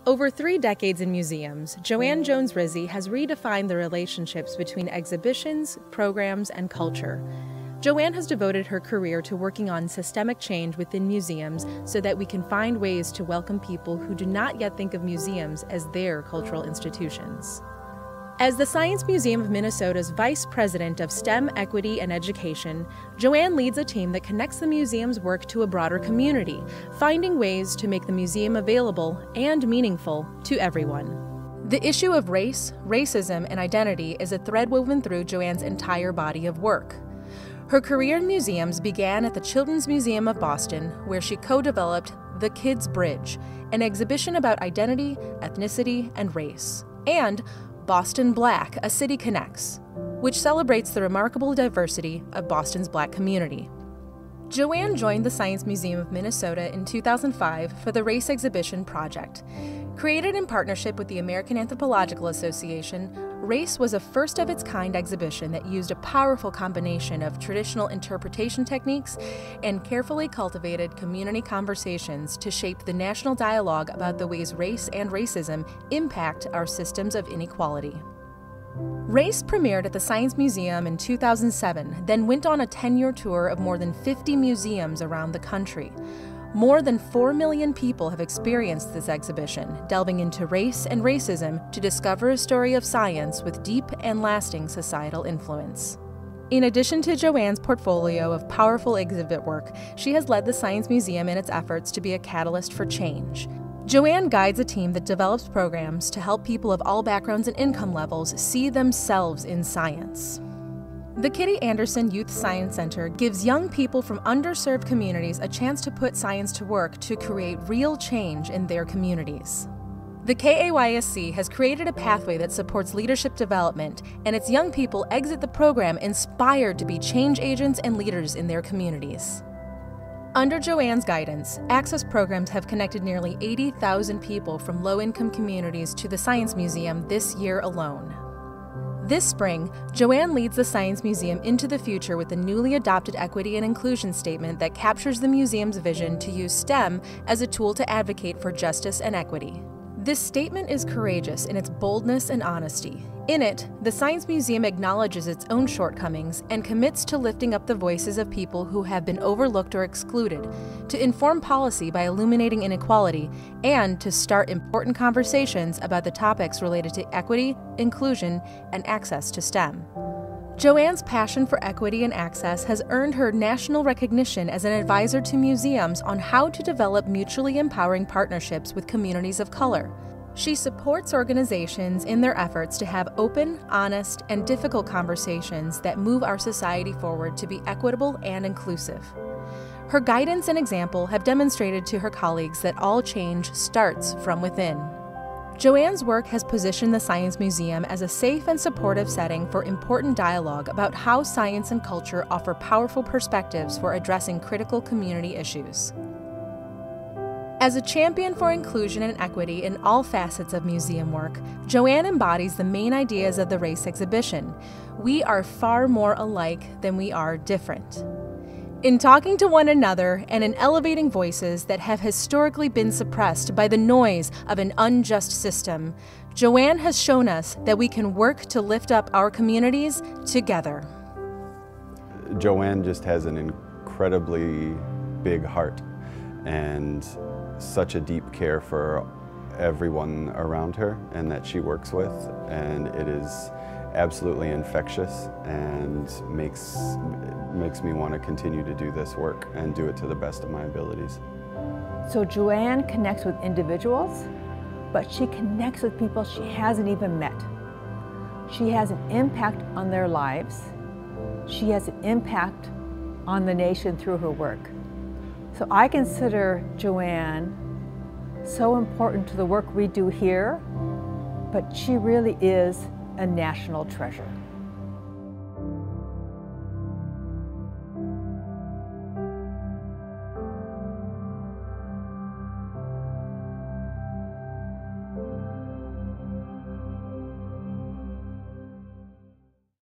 Over 3 decades in museums, Joanne Jones-Rizzi has redefined the relationships between exhibitions, programs, and culture. Joanne has devoted her career to working on systemic change within museums so that we can find ways to welcome people who do not yet think of museums as their cultural institutions. As the Science Museum of Minnesota's Vice President of STEM, Equity, and Education, Joanne leads a team that connects the museum's work to a broader community, finding ways to make the museum available and meaningful to everyone. The issue of race, racism, and identity is a thread woven through Joanne's entire body of work. Her career in museums began at the Children's Museum of Boston, where she co-developed The Kids Bridge, an exhibition about identity, ethnicity, and race, and Boston Black, A City Connects, which celebrates the remarkable diversity of Boston's Black community. Joanne joined the Science Museum of Minnesota in 2005 for the Race Exhibition Project. Created in partnership with the American Anthropological Association, Race was a first-of-its-kind exhibition that used a powerful combination of traditional interpretation techniques and carefully cultivated community conversations to shape the national dialogue about the ways race and racism impact our systems of inequality. Race premiered at the Science Museum in 2007, then went on a 10-year tour of more than 50 museums around the country. More than 4 million people have experienced this exhibition, delving into race and racism to discover a story of science with deep and lasting societal influence. In addition to Joanne's portfolio of powerful exhibit work, she has led the Science Museum in its efforts to be a catalyst for change. Joanne guides a team that develops programs to help people of all backgrounds and income levels see themselves in science. The Kitty Anderson Youth Science Center gives young people from underserved communities a chance to put science to work to create real change in their communities. The KAYSC has created a pathway that supports leadership development, and its young people exit the program inspired to be change agents and leaders in their communities. Under Joanne's guidance, access programs have connected nearly 80,000 people from low-income communities to the Science Museum this year alone. This spring, Joanne leads the Science Museum into the future with a newly adopted equity and inclusion statement that captures the museum's vision to use STEM as a tool to advocate for justice and equity. This statement is courageous in its boldness and honesty. In it, the Science Museum acknowledges its own shortcomings and commits to lifting up the voices of people who have been overlooked or excluded, to inform policy by illuminating inequality, and to start important conversations about the topics related to equity, inclusion, and access to STEM. Joanne's passion for equity and access has earned her national recognition as an advisor to museums on how to develop mutually empowering partnerships with communities of color. She supports organizations in their efforts to have open, honest, and difficult conversations that move our society forward to be equitable and inclusive. Her guidance and example have demonstrated to her colleagues that all change starts from within. Joanne's work has positioned the Science Museum as a safe and supportive setting for important dialogue about how science and culture offer powerful perspectives for addressing critical community issues. As a champion for inclusion and equity in all facets of museum work, Joanne embodies the main ideas of the Race exhibition. We are far more alike than we are different. In talking to one another and in elevating voices that have historically been suppressed by the noise of an unjust system, Joanne has shown us that we can work to lift up our communities together. Joanne just has an incredibly big heart and such a deep care for everyone around her and that she works with, and it is absolutely infectious and makes me want to continue to do this work and do it to the best of my abilities. So Joanne connects with individuals, but she connects with people she hasn't even met. She has an impact on their lives. She has an impact on the nation through her work. So I consider Joanne so important to the work we do here, but she really is a national treasure.